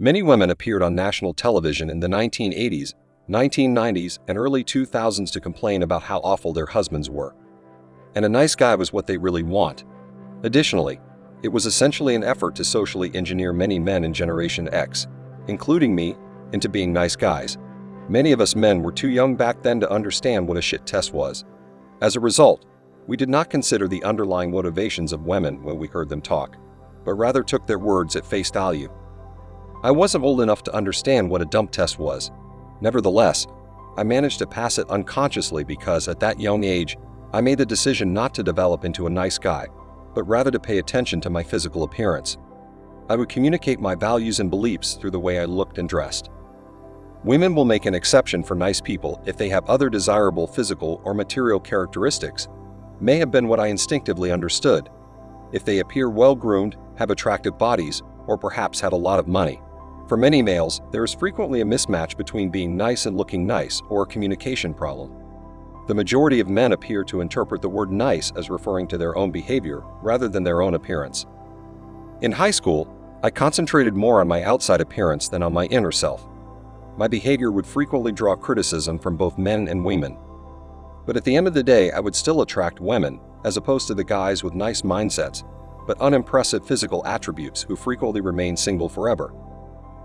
Many women appeared on national television in the 1980s, 1990s, and early 2000s to complain about how awful their husbands were. And a nice guy was what they really want. Additionally, it was essentially an effort to socially engineer many men in Generation X, including me, into being nice guys. Many of us men were too young back then to understand what a shit test was. As a result, we did not consider the underlying motivations of women when we heard them talk, but rather took their words at face value. I wasn't old enough to understand what a dump test was. Nevertheless, I managed to pass it unconsciously because at that young age, I made the decision not to develop into a nice guy, but rather to pay attention to my physical appearance. I would communicate my values and beliefs through the way I looked and dressed. Women will make an exception for nice people if they have other desirable physical or material characteristics, may have been what I instinctively understood. If they appear well-groomed, have attractive bodies, or perhaps had a lot of money. For many males, there is frequently a mismatch between being nice and looking nice, or a communication problem. The majority of men appear to interpret the word nice as referring to their own behavior rather than their own appearance. In high school, I concentrated more on my outside appearance than on my inner self. My behavior would frequently draw criticism from both men and women. But at the end of the day, I would still attract women, as opposed to the guys with nice mindsets, but unimpressive physical attributes who frequently remain single forever.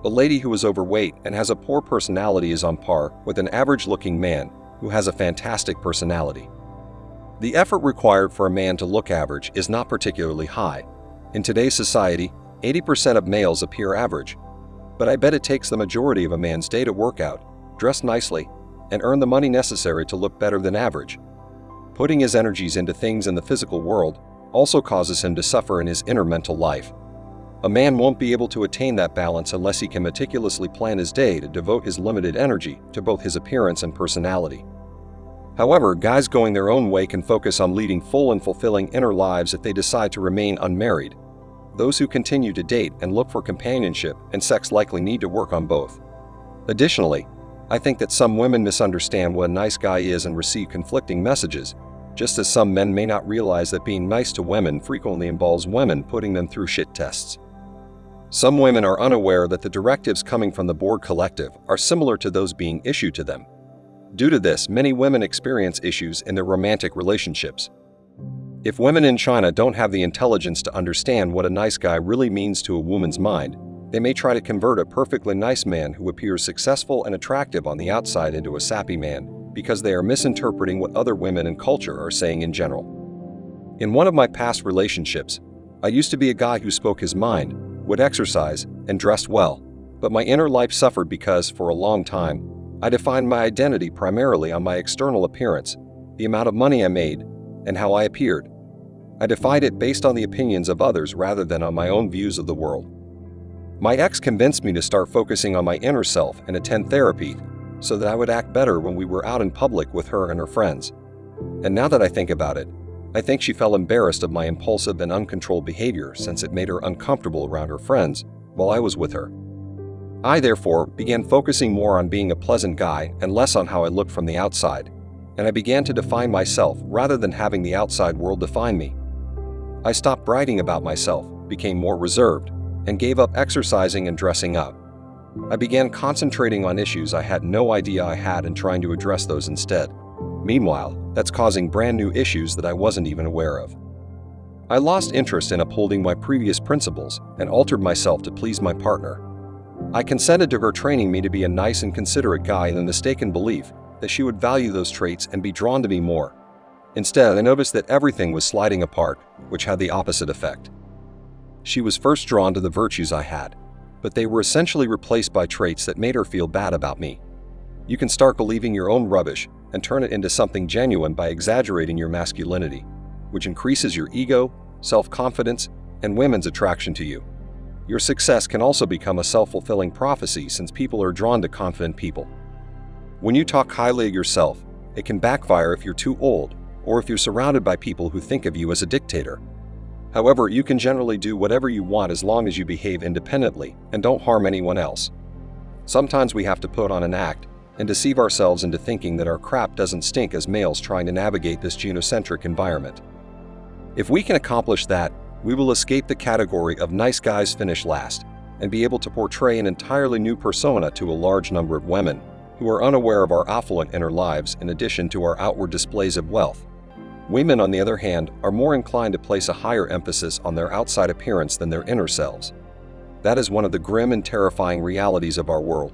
A lady who is overweight and has a poor personality is on par with an average-looking man who has a fantastic personality. The effort required for a man to look average is not particularly high. In today's society, 80% of males appear average, but I bet it takes the majority of a man's day to work out, dress nicely, and earn the money necessary to look better than average. Putting his energies into things in the physical world also causes him to suffer in his inner mental life. A man won't be able to attain that balance unless he can meticulously plan his day to devote his limited energy to both his appearance and personality. However, guys going their own way can focus on leading full and fulfilling inner lives if they decide to remain unmarried. Those who continue to date and look for companionship and sex likely need to work on both. Additionally, I think that some women misunderstand what a nice guy is and receive conflicting messages, just as some men may not realize that being nice to women frequently involves women putting them through shit tests. Some women are unaware that the directives coming from the board collective are similar to those being issued to them. Due to this, many women experience issues in their romantic relationships. If women in China don't have the intelligence to understand what a nice guy really means to a woman's mind, they may try to convert a perfectly nice man who appears successful and attractive on the outside into a sappy man because they are misinterpreting what other women and culture are saying in general. In one of my past relationships, I used to be a guy who spoke his mind, would exercise, and dressed well, but my inner life suffered because, for a long time, I defined my identity primarily on my external appearance, the amount of money I made, and how I appeared. I defined it based on the opinions of others rather than on my own views of the world. My ex convinced me to start focusing on my inner self and attend therapy so that I would act better when we were out in public with her and her friends. And now that I think about it, I think she felt embarrassed of my impulsive and uncontrolled behavior since it made her uncomfortable around her friends while I was with her. I, therefore, began focusing more on being a pleasant guy and less on how I looked from the outside, and I began to define myself rather than having the outside world define me. I stopped bragging about myself, became more reserved, and gave up exercising and dressing up. I began concentrating on issues I had no idea I had and trying to address those instead. Meanwhile, that's causing brand new issues that I wasn't even aware of. I lost interest in upholding my previous principles and altered myself to please my partner. I consented to her training me to be a nice and considerate guy in the mistaken belief that she would value those traits and be drawn to me more. Instead, I noticed that everything was sliding apart, which had the opposite effect. She was first drawn to the virtues I had, but they were essentially replaced by traits that made her feel bad about me. You can start believing your own rubbish and turn it into something genuine by exaggerating your masculinity, which increases your ego, self-confidence, and women's attraction to you. Your success can also become a self-fulfilling prophecy since people are drawn to confident people. When you talk highly of yourself, it can backfire if you're too old or if you're surrounded by people who think of you as a dictator. However, you can generally do whatever you want as long as you behave independently and don't harm anyone else. Sometimes we have to put on an act and deceive ourselves into thinking that our crap doesn't stink as males trying to navigate this genocentric environment. If we can accomplish that, we will escape the category of nice guys finish last and be able to portray an entirely new persona to a large number of women who are unaware of our affluent inner lives in addition to our outward displays of wealth. Women, on the other hand, are more inclined to place a higher emphasis on their outside appearance than their inner selves. That is one of the grim and terrifying realities of our world.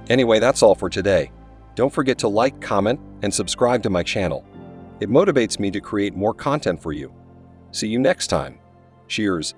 Anyway, that's all for today. Don't forget to like, comment, and subscribe to my channel. It motivates me to create more content for you. See you next time. Cheers.